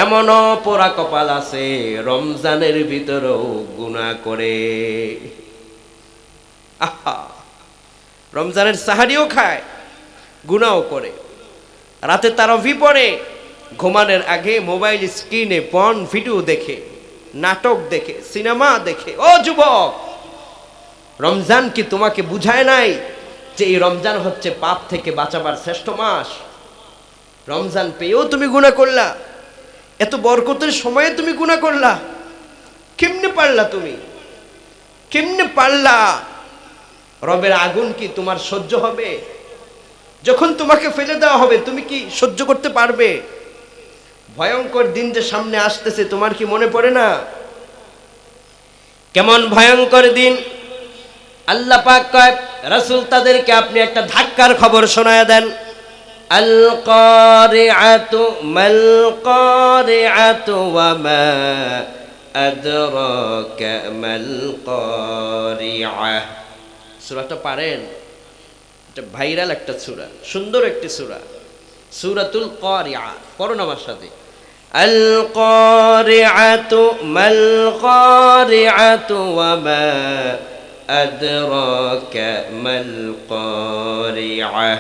এমনও পোড়া কপাল আছে রমজানের ভিতরেও গুনাহ করে। আহা, রমজানের সাহারিও খায়, গুনাহও করে, রাতে তারাবি পড়ে, ঘুমানোর আগে মোবাইল স্ক্রিনে পর্ন ভিডিও দেখে, নাটক দেখে, সিনেমা দেখে। ও যুবক, রমজান কি তোমাকে বুঝায় নাই যে এই রমজান হচ্ছে পাপ থেকে বাঁচাবার শ্রেষ্ঠ মাস? রমজান পেয়েও তুমি গুনাহ করলা, এত বরকতের সময়ে তুমি গুনাহ করলা, কেমনে পারলা? তুমি কেমনে পারলা? রবের আগুন কি তোমার সহ্য হবে? যখন তোমাকে ফেলে দেওয়া হবে তুমি কি সহ্য করতে পারবে? ভয়ঙ্কর দিন যে সামনে আসতেছে, তোমার কি মনে পড়ে না? কেমন ভয়ঙ্কর দিন! আল্লাহ পাক কয়, রাসূল তাদেরকে আপনি একটা ধাক্কার খবর শোনায়া দেন। আল কারিআতু মাল কারিআতু ওয়া মা আদরাকা মাল কারিআহ। সূরাটা পারেন? এটা ভাইরাল একটা সূরা, সুন্দর একটি সূরা, সূরাতুল কারিআহ। পড়ুন আমার সাথে। আল কারিআতু মাল কারিআতু ওয়া মা আদরাকা মাল কারিআহ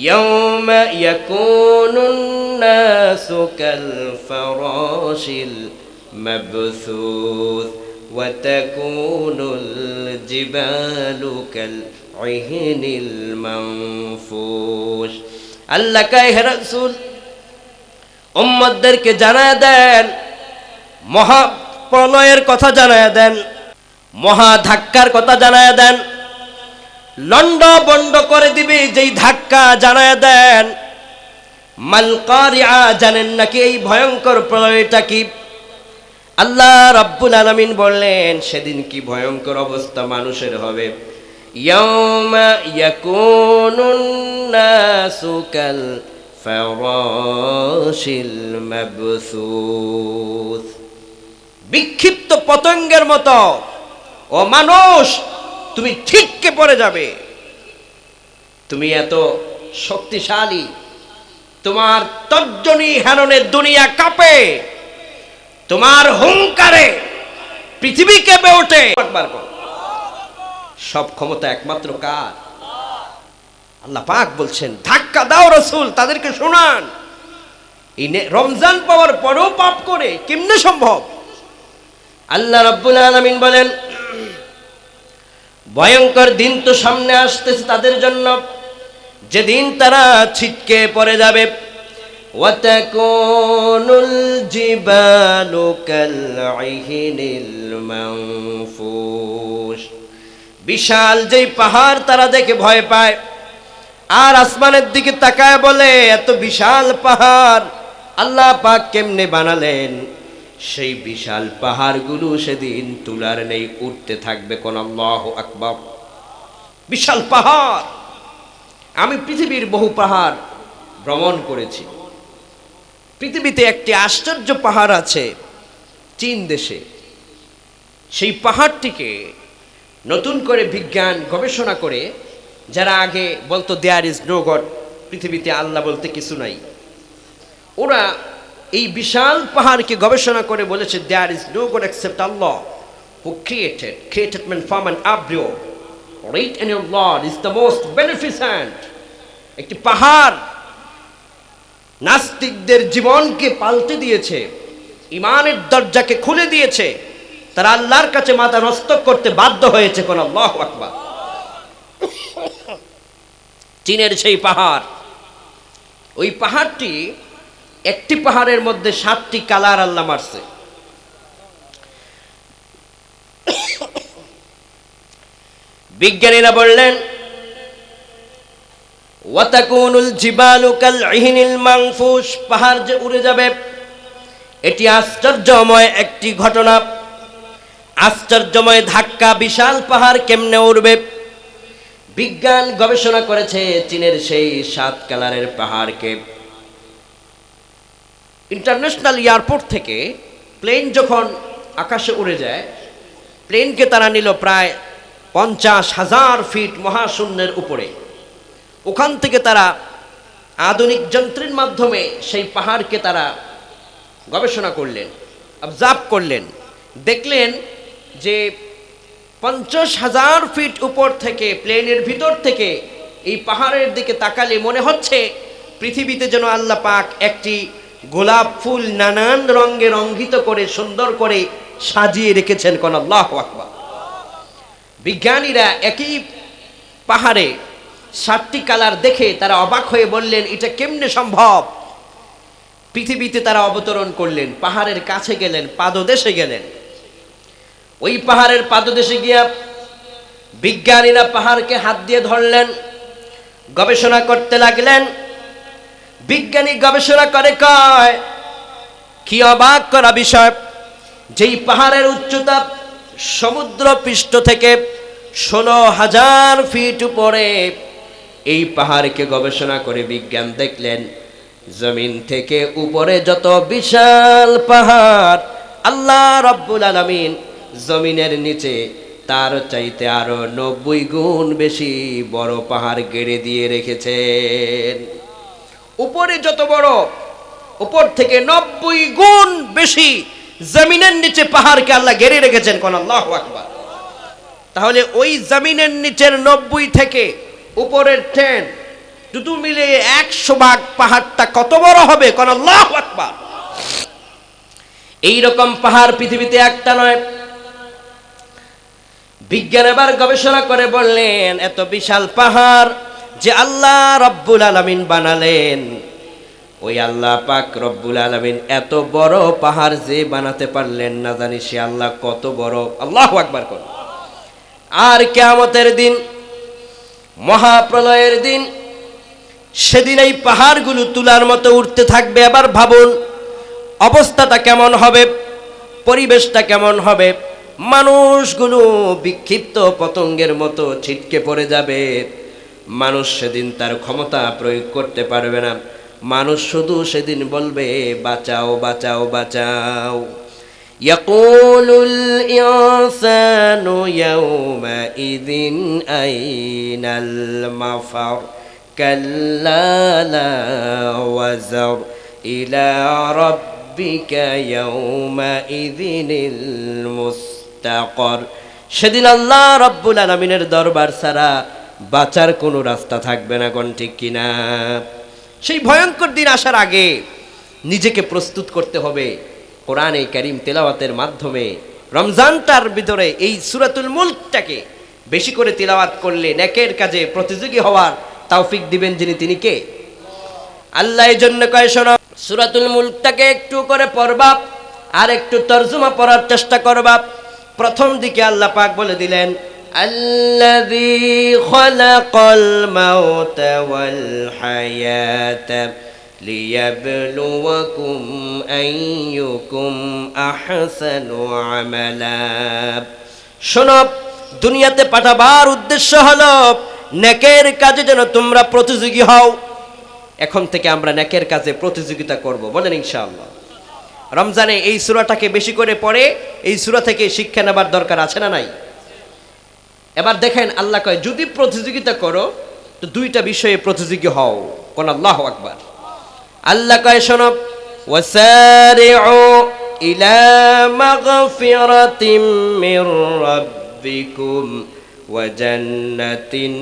ইয়াওমা ইয়াকুনুন নাসু কাল ফারাশিল মাবসুস ওয়া তাকুনুল জিবালু কাল ইহনিল মানফুশ। আল্লাহ কয়, হে রাসূল, উম্মতদেরকে জানায় দেন, মহা প্রলয়ের কথা জানায় দেন, মহা ধাক্কার কথা জানায় দেন। লন্ড বন্ড করে দিবে যেই ধাক্কা, জানায় দেন। মাল কারিআ, জানেন নাকি এই ভয়ঙ্কর প্রলয়টা কি? আল্লাহ রাব্বুল আলামিন বললেন, সেদিন কি ভয়ঙ্কর অবস্থা মানুষের হবে। ইয়াওমা ইয়াকুনুন নাসু কাল ফারাশিল মাবসুস, বিক্ষিপ্ত পতঙ্গের মতো ও মানুষ তুমি ঠিককে পড়ে যাবে। তুমি এত শক্তিশালী, তোমার তর্জনী হেননে দুনিয়া কাঁপে, তোমার হুঙ্কারে পৃথিবী কেঁপে ওঠে। সব ক্ষমতা একমাত্র কার? আল্লাহ পাক বলছেন, ধাক্কা দাও রাসূল, তাদেরকে শোনান। এই রমজান পাওয়ার পরেও পাপ করে, কেমনে সম্ভব? আল্লাহ রাব্বুল আলামিন বলেন, ভয়ঙ্কর দিন তো সামনে আসতেছে তাদের জন্য, যেদিন তারা ছিটকে পড়ে যাবে। ওয়া তাকুনুল জিবালু কাল ইহনিল মানফুশ, বিশাল যেই পাহাড় তারা দেখে ভয় পায়, আর আসমানের দিকে তাকায় বলে, এত বিশাল পাহাড় আল্লাহ পাক কেমনে বানালেন? সেই বিশাল পাহাড়গুলো সেদিন তুলার নেই, উঠতে থাকবে। কোন আল্লাহু আকবার! বিশাল পাহাড়। আমি পৃথিবীর বহু পাহাড় ভ্রমণ করেছি। পৃথিবীতে একটি আশ্চর্য পাহাড় আছে চীন দেশে। সেই পাহাড়টিকে নতুন করে বিজ্ঞান গবেষণা করে, যারা আগে বলতো দেয়ার ইজ নো গড, পৃথিবীতে আল্লাহ বলতে কিছু নাই, ওরা এই বিশাল পাহাড়কে গবেষণা করে বলেছে, there is no god except Allah who created man from an embryo, right and your lord is the most beneficent. একটি পাহাড় নাস্তিকদের জীবনকে পাল্টে দিয়েছে, ইমানের দরজাকে খুলে দিয়েছে, তারা আল্লাহর কাছে মাথা নত করতে বাধ্য হয়েছে। কোন আল্লাহু আকবার! চীনের সেই পাহাড়, ওই পাহাড়টি, একটি পাহাড়ের মধ্যে 7টি কালার আল্লাহ মারছে। বিজ্ঞানীরা বললেন, ওয়া তাকুনুল জিবালু কাল ইহনিল মানফুশ, পাহাড় যে উড়ে যাবে, এটি আশ্চর্যময় একটি ঘটনা, আশ্চর্যময় ধাক্কা। বিশাল পাহাড় কেমনে উড়বে? বিজ্ঞান গবেষণা করেছে চীনের সেই 7 কালারের পাহাড়কে। ইন্টারন্যাশনাল এয়ারপোর্ট থেকে প্লেন যখন আকাশে উড়ে যায়, প্লেনকে তারা নিল প্রায় 50,000 ফিট মহাশূন্যের উপরে। ওখান থেকে তারা আধুনিক যন্ত্রের মাধ্যমে সেই পাহাড়কে তারা গবেষণা করলেন, অবজার্ভ করলেন, দেখলেন যে 50,000 ফিট উপর থেকে, প্লেনের ভিতর থেকে এই পাহাড়ের দিকে তাকালে মনে হচ্ছে পৃথিবীতে যেন আল্লাহ পাক একটি গোলাপ ফুল নানান রঙে রঙ্গিত করে সুন্দর করে সাজিয়ে রেখেছেন। কোন আল্লাহু আকবার। বিজ্ঞানীরা একই পাহাড়ে 7টি কালার দেখে তারা অবাক হয়ে বললেন, এটা কেমনে সম্ভব? পৃথিবীতে তারা অবতরণ করলেন, পাহাড়ের কাছে গেলেন, পাদদেশে গেলেন। ওই পাহাড়ের পাদদেশে গিয়া বিজ্ঞানীরা পাহাড়কে হাত দিয়ে ধরলেন, গবেষণা করতে লাগলেন। বিজ্ঞানী গবেষণা করে কয়, কি অবাক করা বিষয়, যেই পাহাড়ের উচ্চতা সমুদ্র পৃষ্ঠ থেকে 16,000 ফিট উপরে, এই পাহাড়কে গবেষণা করে বিজ্ঞান দেখলেন জমিন থেকে উপরে যত বিশাল পাহাড়, আল্লাহ রাব্বুল আলামিন জমিনের নিচে তার চাইতে আরো 90 গুণ বেশি বড় পাহাড় গেড়ে দিয়ে রেখেছেন। উপরে যত বড়, উপর থেকে 90 গুণ বেশি জমিনের নিচে পাহাড়কে আল্লাহ গেড়ে রেখেছেন। কোন আল্লাহু আকবার। তাহলে ওই জমিনের নিচের 90 থেকে উপরের 10 দুটো মিলে 100 ভাগ পাহাড়টা কত বড় হবে? কোন আল্লাহু আকবার। এইরকম পাহাড় পৃথিবীতে একটা নয়। বিজ্ঞান এবার গবেষণা করে বললেন, এত বিশাল পাহাড় যে আল্লাহ রব্বুল আলামিন বানালেন, ওই আল্লাহ পাক রব্বুল আলামিন এত বড় পাহাড় যে বানাতে পারলেন, না জানি সে আল্লাহ কত বড়। আল্লাহু আকবার করুন। আর কিয়ামতের দিন, মহাপ্রলয়ের দিন, সেদিন এই পাহাড়গুলো তুলার মতো উঠতে থাকবে। আবার ভাবুন অবস্থাটা কেমন হবে, পরিবেশটা কেমন হবে। মানুষগুলো বিক্ষিপ্ত পতঙ্গের মতো ছিটকে পড়ে যাবে। মানুষ সেদিন তার ক্ষমতা প্রয়োগ করতে পারবে না। মানুষ শুধু সেদিন বলবে, বাঁচাও বাঁচাও বাঁচাও। ইয়াকুলুল ইনসানু ইয়াউমাইযিন আইনাল মাফার কাল্লা লা ওয়াজার ইলা রাব্বিকা ইয়াউমাইযিনিল মুস্তাকার। সেদিন আল্লাহ রাব্বুল আলামিনের দরবার ছাড়া বাঁচার কোনো রাস্তা থাকবে না। কোন ঠিক কিনা? সেই ভয়ঙ্কর দিন আসার আগে নিজেকে প্রস্তুত করতে হবে কোরআনে কারীম তেলাওয়াতের মাধ্যমে। রমজানটার ভিতরে এই সূরাতুল মুলকটাকে বেশি করে তেলাওয়াত করলে নেকের কাজে প্রতিযোগী হওয়ার তৌফিক দিবেন যিনি, তিনি কে? আল্লাহ। এই জন্য কয়, শোনো, সূরাতুল মুলকটাকে একটু করে পড়বা আর একটু তরজমা পড়ার চেষ্টা করবা। প্রথম দিকে আল্লাহ পাক বলে দিলেন, আল্লাযী খালাকাল মাউতা ওয়াল হায়াতা লিয়াবলুয়াকুম আইয়ুকুম আহসানু আমালা। শোনো, দুনিয়াতে পাঠাবার উদ্দেশ্য হলো নেকের কাজে যেন তোমরা প্রতিযোগী হও। এখন থেকে আমরা নেকের কাজে প্রতিযোগিতা করব, বলেন ইনশাআল্লাহ। রমজানে এই সূরাটাকে বেশি করে পড়ে এই সূরা থেকে শিক্ষা নেবার দরকার আছে না নাই? এবার দেখেন আল্লাহ কয়, যদি প্রতিযোগিতা করো তো দুইটা বিষয়ে প্রতিযোগী হও। কোন আল্লাহু আকবার। আল্লাহ কয়, শোনো, ওয়াসারিউ ইলা মাগফিরাতিম মির রাব্বিকুম ওয়া জান্নাতিন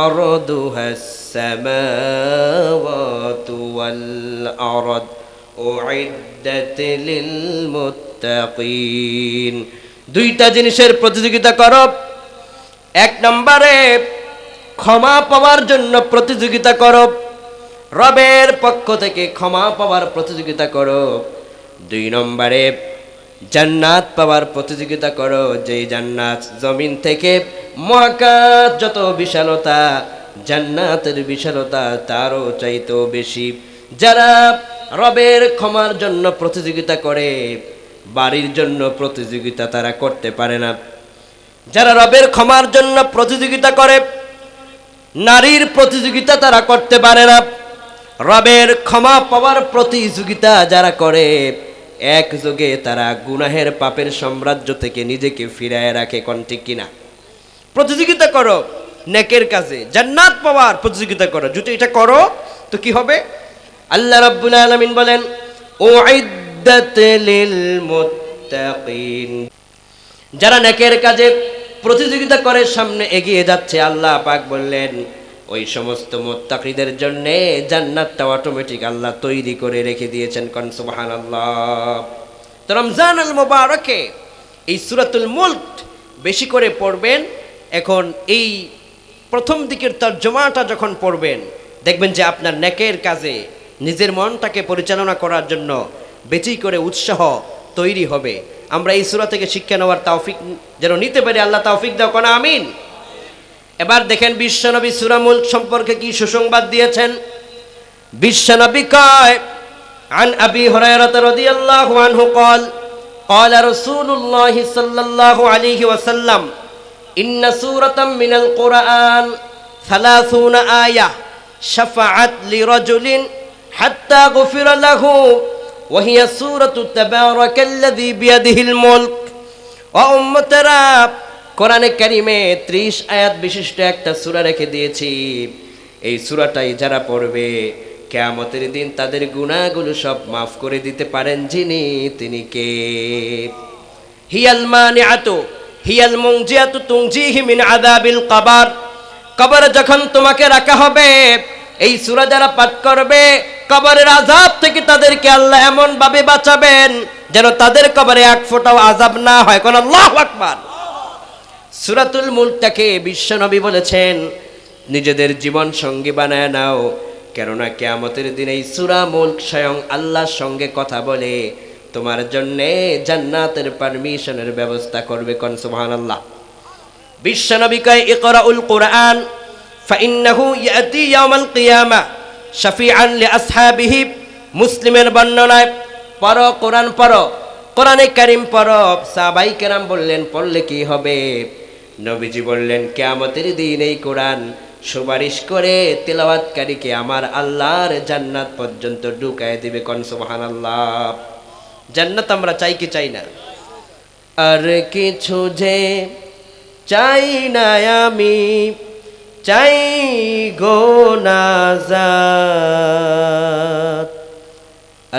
আরদুহাস সামাওয়াতু ওয়াল আরদ উইদ্দাত লিল মুত্তাকিন। দুইটা জিনিসের প্রতিযোগিতা করো। এক নম্বরে ক্ষমা পাওয়ার জন্য প্রতিযোগিতা করো, রবের পক্ষ থেকে ক্ষমা পাওয়ার প্রতিযোগিতা করো। 2 নম্বরে জান্নাত পাওয়ার প্রতিযোগিতা করো, যেই জান্নাত জমিন থেকে মহাকাশ যত বিশালতা, জান্নাতের বিশালতা তারও চাইতেও বেশি। যারা রবের ক্ষমার জন্য প্রতিযোগিতা করে, বাড়ির জন্য প্রতিযোগিতা তারা করতে পারে না। যারা রবের ক্ষমার জন্য প্রতিযোগিতা করে, নারীর প্রতিযোগিতা তারা করতে পারে না। রবের ক্ষমা পাওয়ার প্রতিযোগিতা যারা করে, একযোগে তারা গুনাহের পাপের সাম্রাজ্য থেকে নিজেকে ফিরায় রাখে। কোন ঠিক কিনা? প্রতিযোগিতা করো নেকের কাজে, জান্নাত পাওয়ার প্রতিযোগিতা করো। যদি এটা করো তো কি হবে? আল্লাহ রাব্বুল আলামিন বলেন, উইদ্দাত উইদ্দাত লিল মুত্তাকিন। যারা নেকের কাজে প্রতিযোগিতা করে সামনে এগিয়ে যাচ্ছে, আল্লাহ পাক বললেন ওই সমস্ত মুত্তাকিদের জন্য জান্নাতটা অটোমেটিক আল্লাহ তৈরি করে রেখে দিয়েছেন। কোন সুবহানাল্লাহ। তো রমজানুল মুবারকে এই সূরাতুল মুলক বেশি করে পড়বেন। এখন এই প্রথম দিকের তর্জমাটা যখন পড়বেন, দেখবেন যে আপনার নেকের কাজে নিজের মনটাকে পরিচালনা করার জন্য বেশি করে উৎসাহ তৈরি হবে। আমরা এই সূরা থেকে শিক্ষা নেওয়ার তৌফিক যেন নিতে পারি, আল্লাহ তৌফিক দাও, কোন আমিন। এবার দেখেন বিশ্বনবী সূরা মুলক সম্পর্কে কি সুসংবাদ দিয়েছেন। বিশ্বনবী কয়, আন আবি হুরায়রা রাদিয়াল্লাহু আনহু قال قال رسول الله صلى الله عليه وسلم إن سورة من القرآن 30 آية شفعت لرجل حتى غفر له وهي سورة تبارك الذي بيده الملك। وأمتنا কোরআনে কারিমে 30 আয়াত বিশিষ্ট একটা সূরা রেখে দিয়েছি। এই সূরাটাই যারা পড়বে কিয়ামতের দিন তাদের গুনাহগুলো সব মাফ করে দিতে পারেন যিনি, তিনি কে? হিয়াল মানিআতু হিয়াল মুনজিয়াতু তুনজিহি মিন আযাবিল কবর। কবরে যখন তোমাকে রাখা হবে, এই সূরা যারা পাঠ করবে কবরের আযাব থেকে তাদেরকে আল্লাহ এমন ভাবে বাঁচাবেন যেন তাদের কবরে এক ফোঁটাও আযাব না হয়। কোন আল্লাহু আকবার। সূরাতুল মুলকটাকে বিশ্বনবী বলেছেন নিজেদের জীবন সঙ্গী বানায় নাও, কেননা কিয়ামতের দিন এই সূরা মুলক স্বয়ং আল্লাহর সঙ্গে কথা বলে তোমার জন্যে জান্নাতের পারমিশনের ব্যবস্থা করবে। কোন সুবহানাল্লাহ। বিশ্বনবী কয়, ইকরাউল কুরআন ফাইন্নাহু ইয়াতি ইয়াউমাল কিয়ামা শাফিআন লিআসহাবিহি। মুসলিমের বর্ণনায় পড়ো কোরআন পড়ো, কোরআনে কারীম পড়ো। সাহাবায়ে কেরাম বললেন পড়লে কি হবে? নবীজি বললেন কিয়ামতের দিন এই কোরআন সুপারিশ করে তেলাওয়াতকারীকে আমার আল্লাহর জান্নাত পর্যন্ত ঢুকায় দিবে। কোন সুবহানাল্লাহ। জান্নাত আমরা চাই কি চাই না? আর কিছু যে চাই না আমি, চাই গো নাজাত।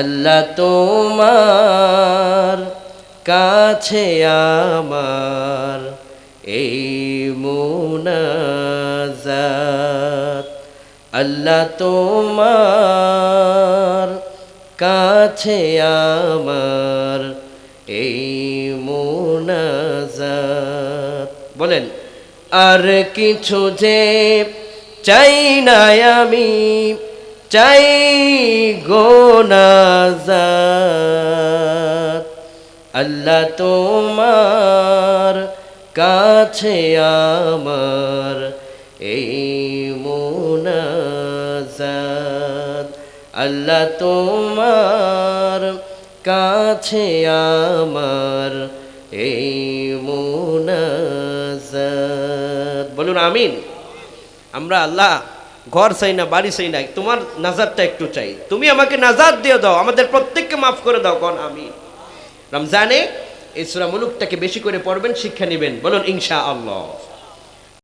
আল্লাহ তোমার কাছে আমার এই মুনাজাত। আল্লাহ তোমার কাছে আমার এই মুনাজাত। বলেন, আর কিছু যে চাই না আমি, চাই গো নাজাত। আল্লাহ তোমার কাছে আমার এই মুনাজাত। আল্লাহ তোমার কাছে আমার এই মুনাজাত। বলুন আমিন। আমরা আল্লাহ ঘর চাই না, বাড়ি চাই না, তোমার নাজাতটা একটু চাই। তুমি আমাকে নাজাত দিয়ে দাও, আমাদের প্রত্যেককে মাফ করে দাও। কোন আমিন। রমজানে এই সূরা মুলকটাকে বেশি করে পড়বেন, শিক্ষা নেবেন। বলুন ইনশাআল্লাহ।